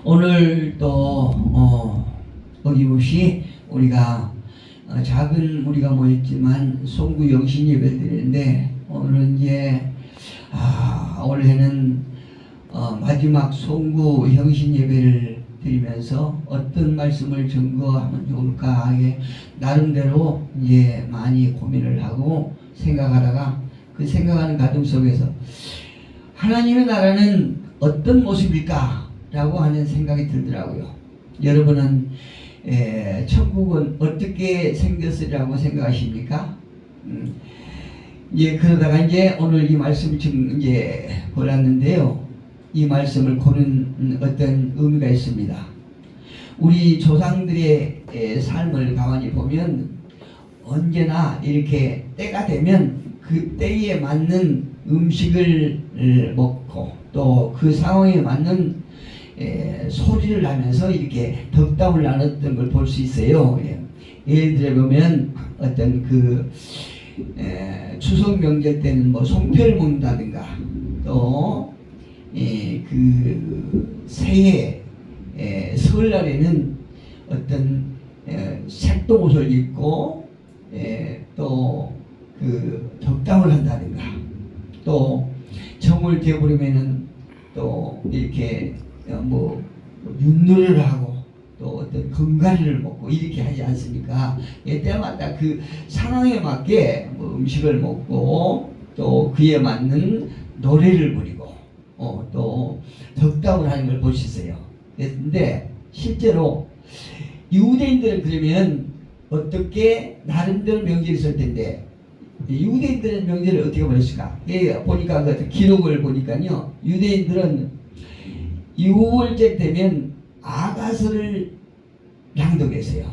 오늘 또 어김없이 우리가 작은 우리가 모였지만 송구 영신 예배를 드리는데, 오늘은 이제 올해는 마지막 송구 영신 예배를 드리면서 어떤 말씀을 증거하면 좋을까 하게 나름대로 이제 많이 고민을 하고 생각하다가, 그 생각하는 과정 속에서 하나님의 나라는 어떤 모습일까 라고 하는 생각이 들더라고요. 여러분은 천국은 어떻게 생겼으리라고 생각하십니까? 그러다가 이제 오늘 이 말씀을 지금 이제 골랐는데요. 이 말씀을 고른 어떤 의미가 있습니다. 우리 조상들의 삶을 가만히 보면 언제나 이렇게 때가 되면 그 때에 맞는 음식을 먹고 또 그 상황에 맞는 소리를 하면서 이렇게 덕담을 나눴던 걸 볼 수 있어요. 예를 들어 보면 어떤 추석 명절 때는 뭐 송편 먹는다든가, 또 새해 설날에는 어떤 색동옷을 입고 또 덕담을 한다든가, 또 정을 되어버리면은 또 이렇게 윷놀이를 하고 또 어떤 건가리를 먹고 이렇게 하지 않습니까? 때마다 그 상황에 맞게 음식을 먹고 또 그에 맞는 노래를 부리고 또 덕담을 하는 걸 볼 수 있어요. 그런데 실제로 유대인들은 그러면 어떻게 나름대로 명절이 있을 텐데, 유대인들은 명절을 어떻게 보냈을까? 보니까 그 기록을 보니까요, 유대인들은 6월절 되면 아가서를 낭독했어요.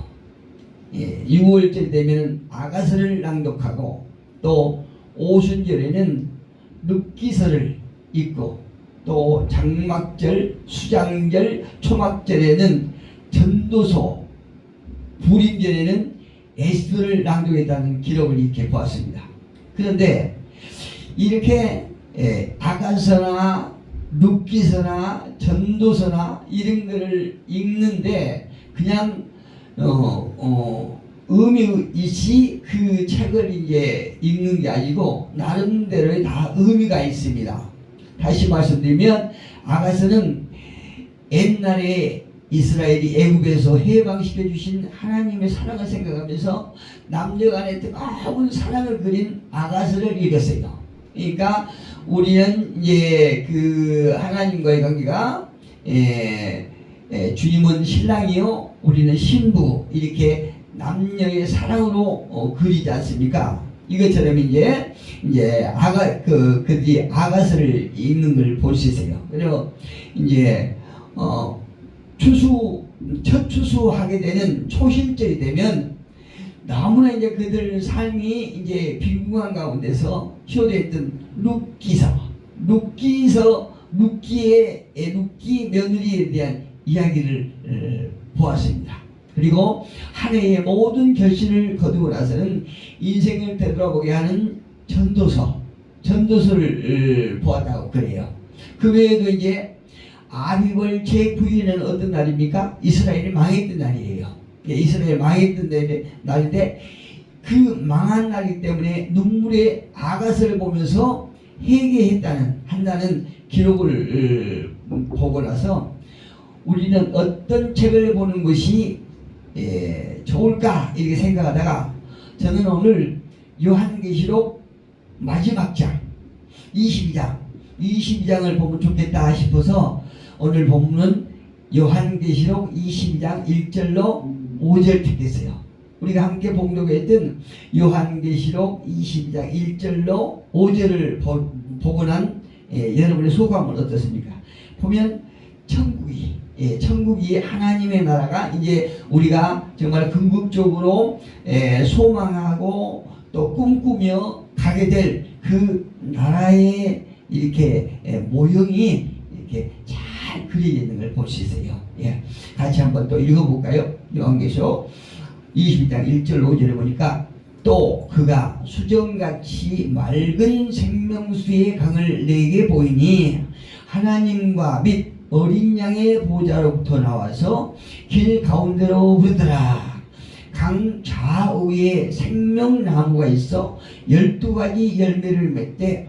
6월절 되면 아가서를 낭독하고, 또 오순절에는 룻기서를 읽고, 또 장막절, 수장절, 초막절에는 전도서, 불임절에는 에스더를 낭독했다는 기록을 이렇게 보았습니다. 그런데 이렇게 아가서나 룻기서나 전도서나 이런 거를 읽는데 그냥 의미 있이 그 책을 이제 읽는 게 아니고 나름대로의 다 의미가 있습니다. 다시 말씀드리면 아가서는 옛날에 이스라엘이 애굽에서 해방시켜 주신 하나님의 사랑을 생각하면서 남녀간의 뜨거운 사랑을 그린 아가서를 읽었어요. 그러니까 우리는 이제 하나님과의 관계가 주님은 신랑이요 우리는 신부, 이렇게 남녀의 사랑으로 그리지 않습니까? 이것처럼 이제 그들이 아가서를 읽는 걸 볼 수 있어요. 그리고 이제 첫 추수하게 되는 초실절이 되면 너무나 이제 그들 삶이 이제 빈궁한 가운데서 효도했던 룻기 며느리에 대한 이야기를 보았습니다. 그리고 한 해의 모든 결실을 거두고 나서는 인생을 되돌아보게 하는 전도서를 보았다고 그래요. 그 외에도 이제 아비벌 제9일은 어떤 날입니까? 이스라엘이 망했던 날이에요. 이스라엘 망했던 날인데 그 망한 날이기 때문에 눈물의 아가서를 보면서 한다는 기록을 보고 나서 우리는 어떤 책을 보는 것이 좋을까 이렇게 생각하다가, 저는 오늘 요한계시록 마지막 장 22장을 보면 좋겠다 싶어서 오늘 본문은 요한계시록 22장 1절로 5절 택했어요. 우리가 함께 봉독했던 요한계시록 22장 1절로 5절을 보고 난 여러분의 소감은 어떻습니까? 보면 천국이 하나님의 나라가 이제 우리가 정말 궁극적으로 소망하고 또 꿈꾸며 가게 될 그 나라의 이렇게 모형이 이렇게 잘 그려져 있는 걸 볼 수 있어요. 같이 한번 또 읽어볼까요? 요한계시록 22장 1절 5절에 보니까, 또 그가 수정같이 맑은 생명수의 강을 내게 보이니 하나님과 및 어린 양의 보좌로부터 나와서 길 가운데로 흐르더라. 강 좌우에 생명나무가 있어 12가지 열매를 맺되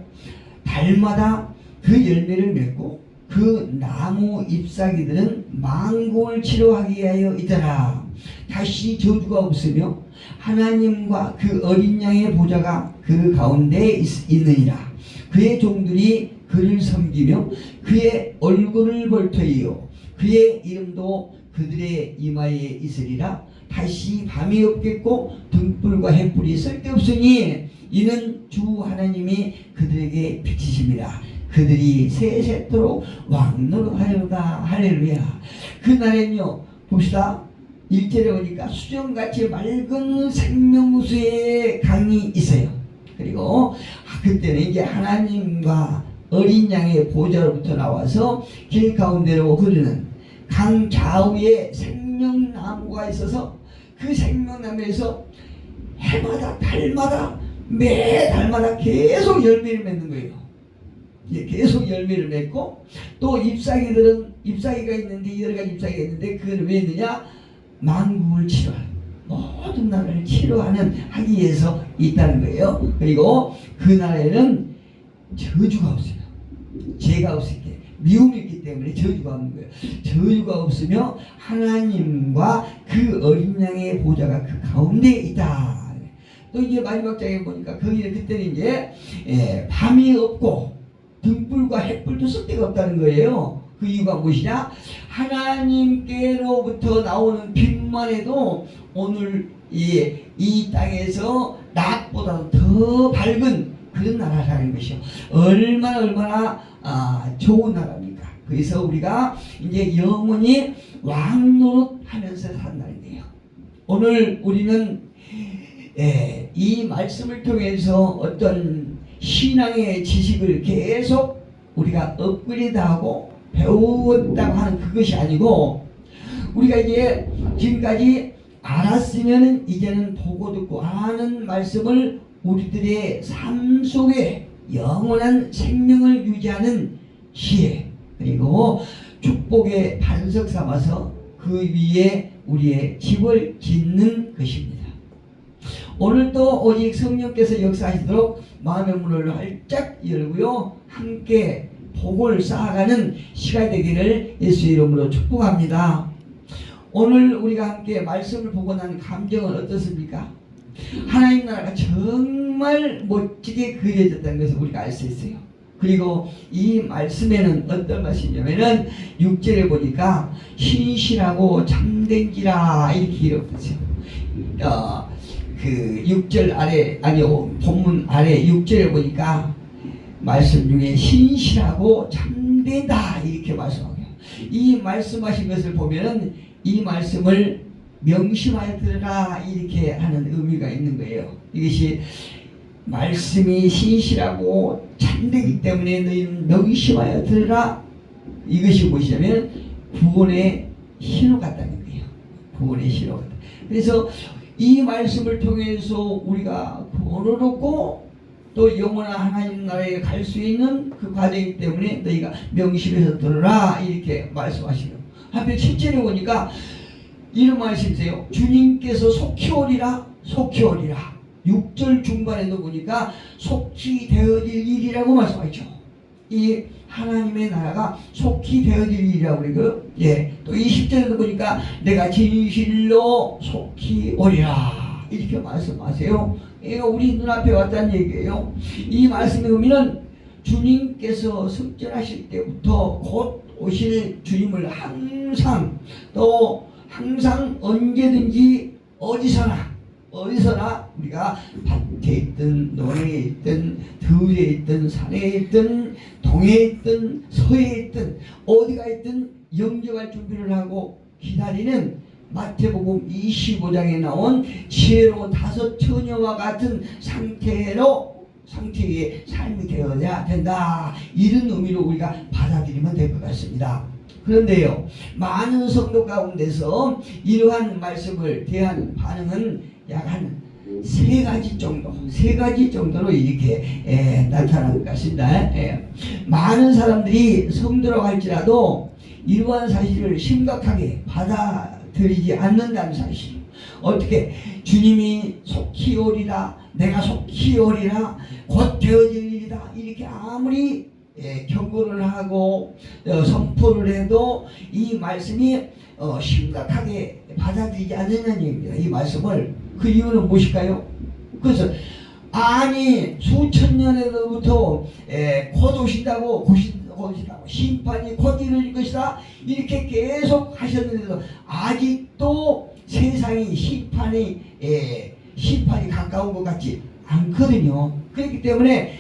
달마다 그 열매를 맺고 그 나무 잎사귀들은 만국을 치료하게 하여 있더라. 다시 저주가 없으며 하나님과 그 어린 양의 보좌가 그 가운데에 있느니라. 그의 종들이 그를 섬기며 그의 얼굴을 볼 터이요 그의 이름도 그들의 이마에 있으리라. 다시 밤이 없겠고 등불과 햇불이 쓸데없으니 이는 주 하나님이 그들에게 비치심이라. 그들이 세세토록 왕노릇하려다. 할렐루야. 그날엔요 봅시다. 1절에 보니까 수정같이 맑은 생명수의 강이 있어요. 그리고 그때는 이제 하나님과 어린 양의 보좌로부터 나와서 길 가운데로 흐르는 강 좌우에 생명나무가 있어서 그 생명나무에서 해마다 달마다 매 달마다 계속 열매를 맺는 거예요. 계속 열매를 맺고 또 잎사귀들은 잎사귀가 있는데 여러 가지 잎사귀가 있는데 그걸 왜 있느냐? 만국을 치료하는 모든 나라를 치료하는 하기 위해서 있다는 거예요. 그리고 그 나라에는 저주가 없어요. 죄가 없을게 미움이 있기 때문에 저주가 없는 거예요. 저주가 없으며 하나님과 그 어린 양의 보좌가 그 가운데에 있다. 또 이제 마지막 장에 보니까 거기는 그때는 이제 밤이 없고 등불과 햇불도 쓸데가 없다는 거예요. 그 이유가 무엇이냐? 하나님께로부터 나오는 빛만 해도 오늘 이 땅에서 낮보다 더 밝은 그런 나라라는 것이요. 얼마나 좋은 나라입니까? 그래서 우리가 이제 영원히 왕노릇하면서 산다는데요. 오늘 우리는 이 말씀을 통해서 어떤 신앙의 지식을 계속 우리가 업그레이드하고 배웠다고 하는 그것이 아니고 우리가 이제 지금까지 알았으면 이제는 보고 듣고 아는 말씀을 우리들의 삶 속에 영원한 생명을 유지하는 지혜 그리고 축복의 반석 삼아서 그 위에 우리의 집을 짓는 것입니다. 오늘도 오직 성령께서 역사하시도록 마음의 문을 활짝 열고요 함께 복을 쌓아가는 시간이 되기를 예수 이름으로 축복합니다. 오늘 우리가 함께 말씀을 보고 난 감정은 어떻습니까? 하나님 나라가 정말 멋지게 그려졌다는 것을 우리가 알 수 있어요. 그리고 이 말씀에는 어떤 말씀이냐면은 6절에 보니까 신실하고 참된지라 이렇게 기록되죠. 그 6절 아래 아니요 본문 아래 6절에 보니까 말씀 중에 신실하고 참되다 이렇게 말씀하고요. 이 말씀하신 것을 보면은 이 말씀을 명심하여 들으라 이렇게 하는 의미가 있는 거예요. 이것이 말씀이 신실하고 참되기 때문에 너희는 명심하여 들으라. 이것이 무엇이냐면 구원의 신호 같다는 거예요. 구원의 신호 같다. 그래서 이 말씀을 통해서 우리가 구원을 얻고 또 영원한 하나님 나라에 갈 수 있는 그 과정이기 때문에 너희가 명심해서 들으라 이렇게 말씀하시고 한편 7절에 보니까 이런 말씀이세요. 주님께서 속히 오리라 속히 오리라. 6절 중반에도 보니까 속히 되어질 일이라고 말씀하죠. 이 하나님의 나라가 속히 되어질 일이라고 그러고 또 20절에도 보니까 내가 진실로 속히 오리라 이렇게 말씀하세요. 이거 우리 눈앞에 왔다는 얘기예요. 이 말씀의 의미는 주님께서 승천하실 때부터 곧 오실 주님을 항상 언제든지 어디서나 우리가 밭에 있든 논에 있든 들에 있든 산에 있든 동에 있든 서에 있든 어디가 있든 영접할 준비를 하고 기다리는 마태복음 25장에 나온 지혜로운 5 처녀와 같은 상태의 삶이 되어야 된다. 이런 의미로 우리가 받아들이면 될 것 같습니다. 그런데요, 많은 성도 가운데서 이러한 말씀을 대한 반응은 약 한 3가지 정도로 이렇게 나타나는 것 같습니다. 많은 사람들이 성도라고 할지라도 이러한 사실을 심각하게 받아들이지 않는다는 사실. 어떻게 주님이 속히 오리라, 내가 속히 오리라, 곧 되어질 일이다, 이렇게 아무리 경고를 하고 선포를 해도 이 말씀이 심각하게 받아들이지 않느냐는 얘기입니다. 이 말씀을. 그 이유는 무엇일까요? 그래서 아니 수천 년에로부터 곧 오신다고 심판이 곧 이룰 것이다 이렇게 계속 하셨는데도 아직도 세상이 심판이 가까운 것 같지 않거든요. 그렇기 때문에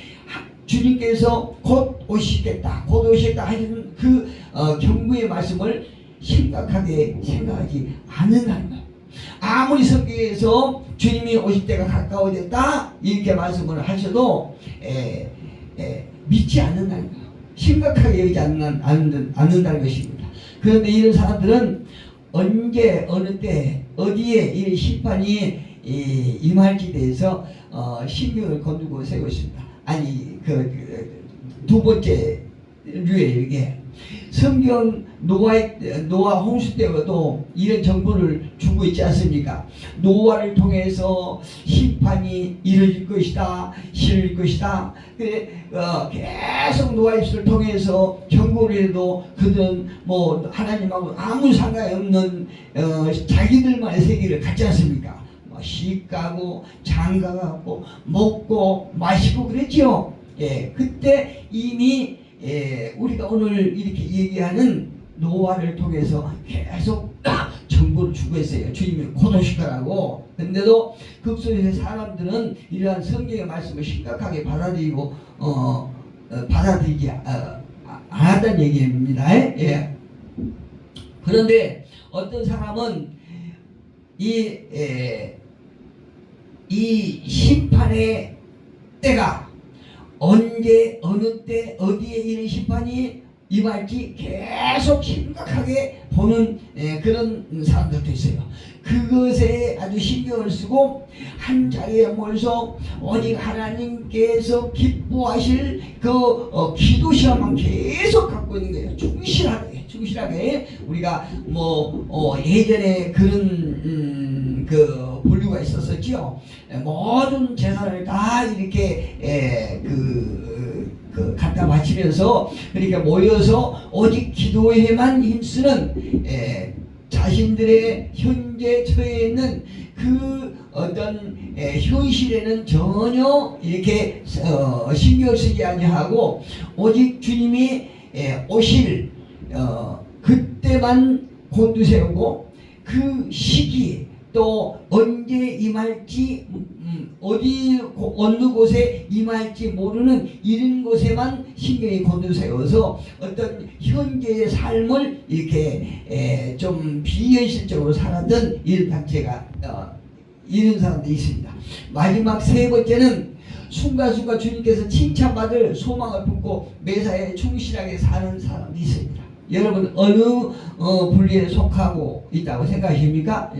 주님께서 곧 오시겠다 하시는 그 경고의 말씀을 심각하게 생각하지 않는다는 거예요. 아무리 성경에서 주님이 오실 때가 가까워졌다 이렇게 말씀을 하셔도 믿지 않는다는 거예요. 심각하게 여기지 않는다는 것입니다. 그런데 이런 사람들은 언제 어느 때 어디에 이 심판이 임할지 대해서 신경을 거두고 세우고 있습니다. 아니 두 번째 류에 이게 성경 노아 홍수 때도 이런 정보를 주고 있지 않습니까? 노아를 통해서 심판이 이루어질 것이다, 실을 것이다. 그래 계속 노아 입술을 통해서 경고를 해도 그들은 뭐 하나님하고 아무 상관이 없는 자기들만의 세계를 갖지 않습니까? 시가고 장가가고 먹고 마시고 그랬지요. 그때 이미 우리가 오늘 이렇게 얘기하는 노아를 통해서 계속 정보를 주고 있어요. 주님이 곧 오실 거라고. 근데도 극소수의 사람들은 이러한 성경의 말씀을 심각하게 받아들이고 받아들이지 않았다는 얘기입니다. 그런데 어떤 사람은 이 심판의 때가 언제 어느 때 어디에 이런 심판이 임할지 계속 심각하게 보는 그런 사람들도 있어요. 그것에 아주 신경을 쓰고 한 자리에 모여서 오직 하나님께서 기뻐하실 그 기도 시간만 계속 갖고 있는 거예요. 충실하게 우리가 예전에 그런 그 분류가 있었었죠. 모든 재산을 다 이렇게 갖다 바치면서 그러니까 모여서 오직 기도에만 힘쓰는 자신들의 현재 처해 있는 그 어떤 현실에는 전혀 이렇게 신경 쓰지 아니하고 오직 주님이 오실 그때만 곤두세우고 그 시기 또 언제 임할지 어느 곳에 임할지 모르는 이런 곳에만 신경이 곤두세워서 어떤 현재의 삶을 이렇게 좀 비현실적으로 살았던 이런 단체가 이런 사람들이 있습니다. 마지막 세 번째는 순간순간 주님께서 칭찬받을 소망을 품고 매사에 충실하게 사는 사람이 있습니다. 여러분 어느 분류에 속하고 있다고 생각하십니까?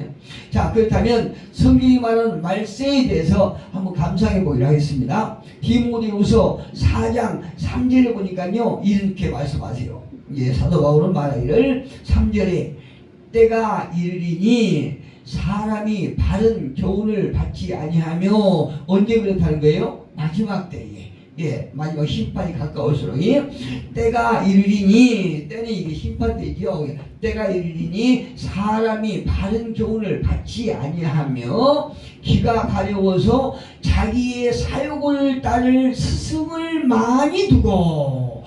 자, 그렇다면 성경이 말하는 말세에 대해서 한번 감상해 보기로 하겠습니다. 디모데후서 4장 3절에 보니까요 이렇게 말씀하세요. 사도 바울은 말하기를 3절에 때가 이르리니 사람이 바른 교훈을 받지 아니하며 언제 그렇다는 거예요? 마지막 때에. 마지막 심판이 가까울수록 때가 이르리니, 때는 이게 심판 때죠. 때가 이르리니 사람이 바른 교훈을 받지 아니하며 귀가 가려워서 자기의 사욕을 따를 스승을 많이 두고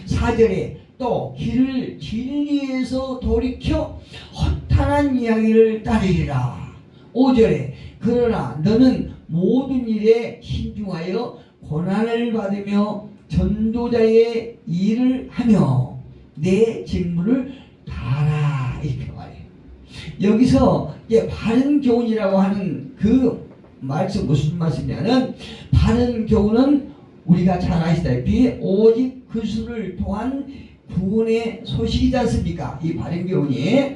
4절에 또 길을 진리에서 돌이켜 허탄한 이야기를 따르리라. 5절에 그러나 너는 모든 일에 신중하여 고난을 받으며 전도자의 일을 하며 내 직무를 다하라 이렇게 말해요. 여기서 바른 교훈이라고 하는 그 말씀 무슨 말씀이냐면 바른 교훈은 우리가 잘 아시다시피 오직 그리스도를 통한 구원의 소식이지 않습니까? 이 바른 교훈이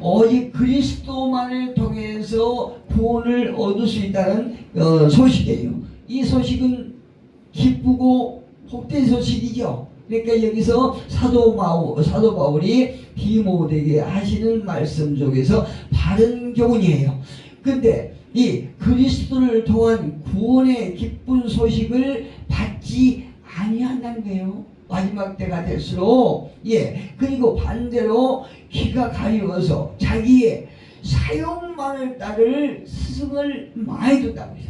오직 그리스도만을 통해서 구원을 얻을 수 있다는 소식이에요. 이 소식은 기쁘고 복된 소식이죠. 그러니까 여기서 사도 바울이 디모데에게 하시는 말씀 속에서 바른 교훈이에요. 근데 이 그리스도를 통한 구원의 기쁜 소식을 받지 아니한다는 거예요. 마지막 때가 될수록. 그리고 반대로 귀가 가리워서 자기의 사욕만을 따를 스승을 많이 둔다고 해요.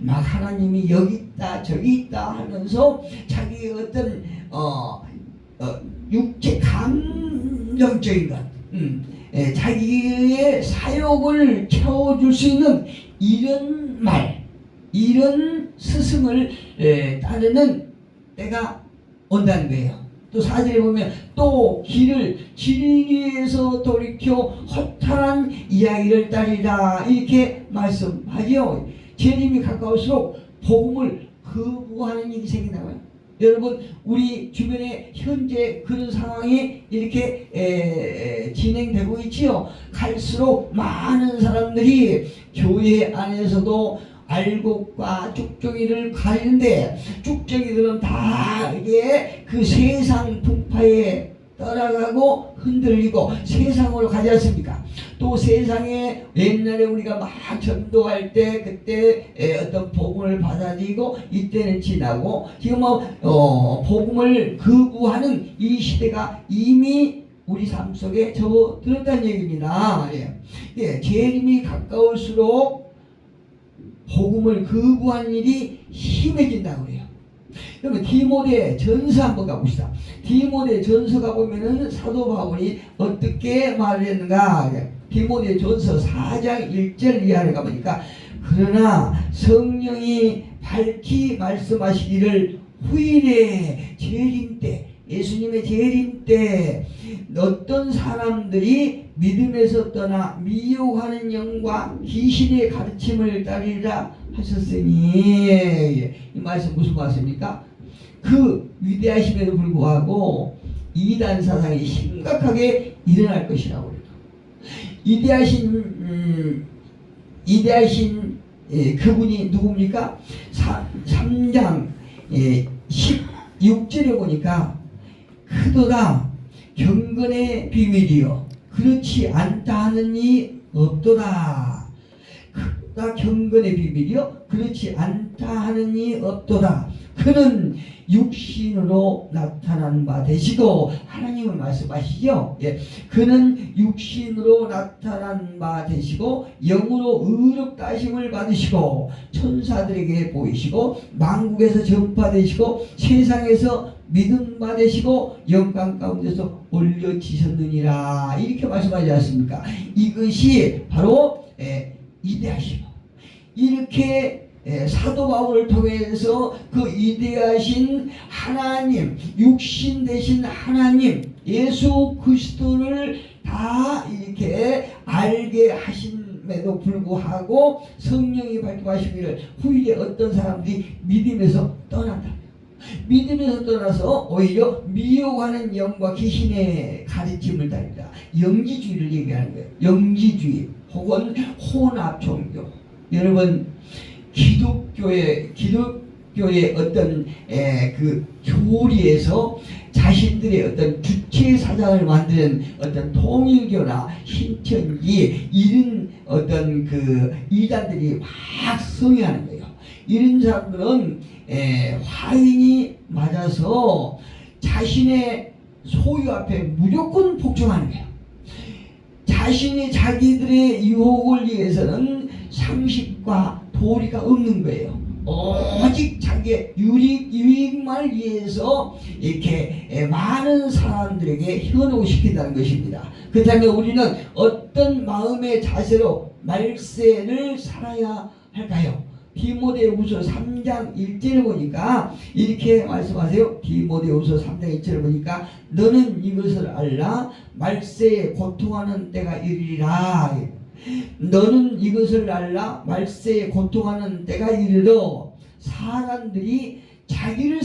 막 하나님이 여기 있다 저기 있다 하면서 자기의 어떤 육체 감정적인 것, 자기의 사욕을 채워줄 수 있는 이런 말, 이런 스승을 따르는 때가 온다는 거예요. 또 4절에 보면 또 길을 진리에서 돌이켜 허탄한 이야기를 따르라 이렇게 말씀하죠. 재림이 가까울수록 복음을 거부하는 일이 생긴다고요. 여러분, 우리 주변에 현재 그런 상황이 이렇게 진행되고 있지요. 갈수록 많은 사람들이 교회 안에서도 알곡과 쭉정이를 가리는데, 쭉정이들은 다 이게 그 세상 풍파에 떠나가고 흔들리고 세상으로 가지 않습니까? 또 세상에 옛날에 우리가 막 전도할 때 그때 어떤 복음을 받아들이고 이때는 지나고 지금 복음을 거부하는 이 시대가 이미 우리 삶 속에 접어들었다는 얘기입니다. 재림이 가까울수록 복음을 거부하는 일이 심해진다고 그래요. 그러면 디모데 전서 한번 가봅시다. 디모데 전서 가보면은 사도 바울이 어떻게 말을 했는가? 디모데 전서 4장 1절 이하를 가보니까, 그러나 성령이 밝히 말씀하시기를 후일에 재림 때, 예수님의 재림 때 어떤 사람들이 믿음에서 떠나 미혹하는 영과 귀신의 가르침을 따르리라 하셨으니, 이 말씀 무슨 말씀입니까? 그 위대하심에도 불구하고 이단 사상이 심각하게 일어날 것이라고 그래요. 이대하신 그분이 누굽니까? 3장 16절에 보니까 크도다 경건의 비밀이요 그렇지 않다 하는 이 없도다. 크도다 경건의 비밀이요 그렇지 않다 하는 이 없도다. 그는 육신으로 나타난 바 되시고, 하나님은 말씀하시죠. 그는 육신으로 나타난 바 되시고 영으로 의롭다 하심을 받으시고 천사들에게 보이시고 만국에서 전파되시고 세상에서 믿음 받으시고 영광 가운데서 올려지셨느니라 이렇게 말씀하지 않습니까? 이것이 바로 이대하시고, 이렇게 사도 바울을 통해서 그 위대하신 하나님, 육신 되신 하나님 예수 그리스도를 다 이렇게 알게 하심에도 불구하고 성령이 발동하시기를 후일에 어떤 사람들이 믿음에서 떠난다. 믿음에서 떠나서 오히려 미혹하는 영과 귀신의 가르침을 따른다. 영지주의를 얘기하는 거예요. 영지주의 혹은 혼합 종교. 여러분, 기독교의 어떤 그 교리에서 자신들의 어떤 주체 사상을 만드는 어떤 통일교나 신천지 이런 어떤 그 이단들이 막 성행하는 거예요. 이런 사람들은 화인이 맞아서 자신의 소유 앞에 무조건 복종하는 거예요. 자신이 자기들의 유혹을 위해서는 상식과 도리가 없는 거예요. 오직 자기의 유익만을 위해서 이렇게 많은 사람들에게 현혹시킨다는 것입니다. 그렇다면 우리는 어떤 마음의 자세로 말세를 살아야 할까요? 디모데후서 3장 1절을 보니까 이렇게 말씀하세요. 디모데후서 3장 1절을 보니까 너는 이것을 알라 말세에 고통하는 때가 이르리라. 너는 이것을 알라 말세에 고통하는 때가 이르러 사람들이 자기를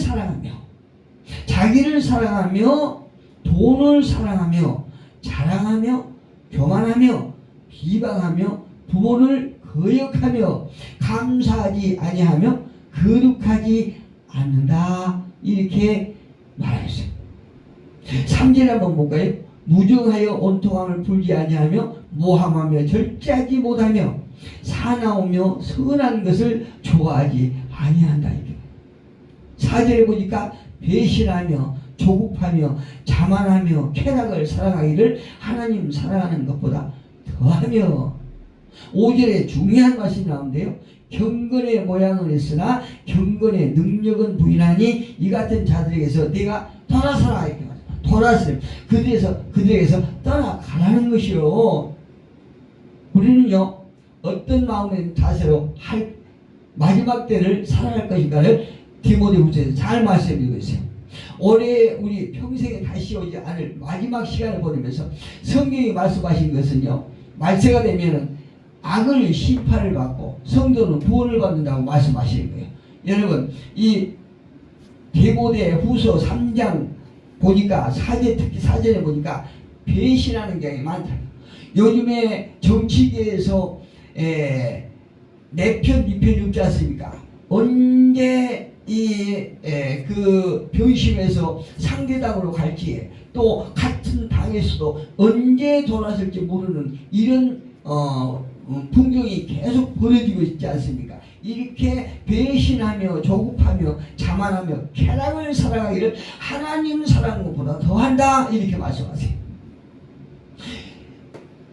사랑하며 돈을 사랑하며 자랑하며 교만하며 비방하며 부모를 거역하며 감사하지 아니하며 거룩하지 않는다 이렇게 말하였어요. 3절 한번 볼까요? 무정하여 온통함을 풀지 아니하며 모함하며 절제하지 못하며 사나우며 선한 것을 좋아하지 아니한다. 4절에 보니까 배신하며 조급하며 자만하며 쾌락을 사랑하기를 하나님 사랑하는 것보다 더하며 5절에 중요한 말씀이 나오는데요. 경건의 모양은 있으나 경건의 능력은 부인하니 이 같은 자들에게서 내가 떠나서라 이렇게 말합니다. 돌아서 그들에게서 떠나가라는 것이요. 우리는요 어떤 마음의 자세로 할 마지막 때를 살아갈 것인가를 디모데후서에서 잘 말씀드리고 있어요. 올해 우리 평생에 다시 오지 않을 마지막 시간을 보내면서 성경이 말씀하신 것은요, 말세가 되면은 악을 심판을 받고 성도는 구원을 받는다고 말씀하시는 거예요. 여러분, 이 디모데후서 3장 보니까 특히 4절에 보니까 배신하는 경향이 많다. 요즘에 정치계에서 내 편, 네 편이 없지 않습니까? 언제 그 변심해서 상대당으로 갈지, 또 같은 당에서도 언제 돌아설지 모르는 이런 풍경이 계속 벌어지고 있지 않습니까? 이렇게 배신하며 조급하며 자만하며 쾌락을 사랑하기를 하나님 사랑하는 것보다 더한다 이렇게 말씀하세요.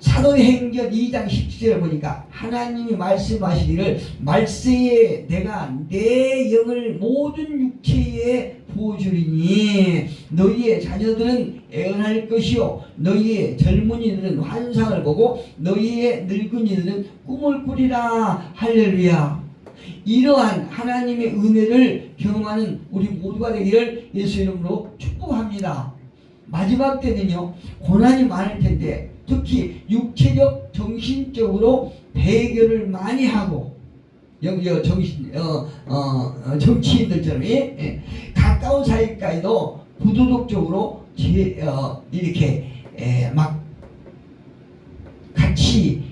사도행전 2장 17절에 보니까 하나님이 말씀하시기를 말세에 내가 내 영을 모든 육체에 부어주리니 너희의 자녀들은 애언할 것이요 너희의 젊은이들은 환상을 보고 너희의 늙은이들은 꿈을 꾸리라. 할렐루야. 이러한 하나님의 은혜를 경험하는 우리 모두가 되기를 예수 이름으로 축복합니다. 마지막 때는요 고난이 많을 텐데 특히 육체적, 정신적으로 대결을 많이 하고 여기 정치인들처럼 가까운 사이까지도 부도덕적으로 이렇게 막 같이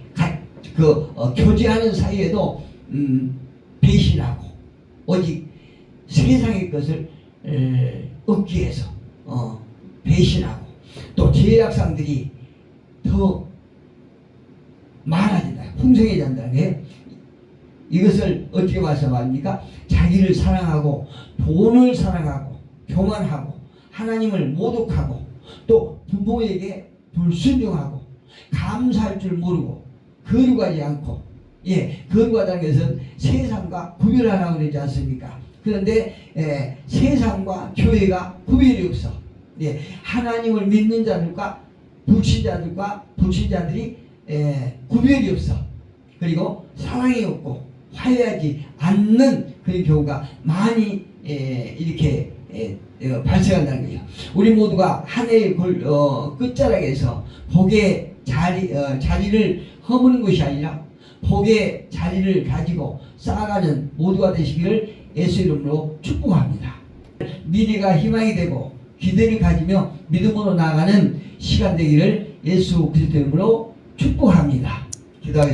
교제하는 사이에도 배신하고 오직 세상의 것을 얻기 위해서 배신하고 또 죄악상들이 더 많아진다. 풍성해진다는 거예요. 이것을 어떻게 말씀합니까? 자기를 사랑하고 돈을 사랑하고 교만하고 하나님을 모독하고 또 부모에게 불순종하고 감사할 줄 모르고 거룩하지 않고 거룩하다는 것은 세상과 구별하라고 그러지 않습니까? 그런데 세상과 교회가 구별이 없어. 하나님을 믿는 자들과 불신자들이 구별이 없어. 그리고 사랑이 없고 화해하지 않는 그런 경우가 많이 이렇게 발생한다는 거예요. 우리 모두가 한 해의 끝자락에서 복의 자리를 허무는 것이 아니라 복의 자리를 가지고 쌓아가는 모두가 되시기를 예수 이름으로 축복합니다. 미래가 희망이 되고 기대를 가지며 믿음으로 나아가는 시간 되기를 예수 그리스도 이름으로 축복합니다. 기도하겠습니다.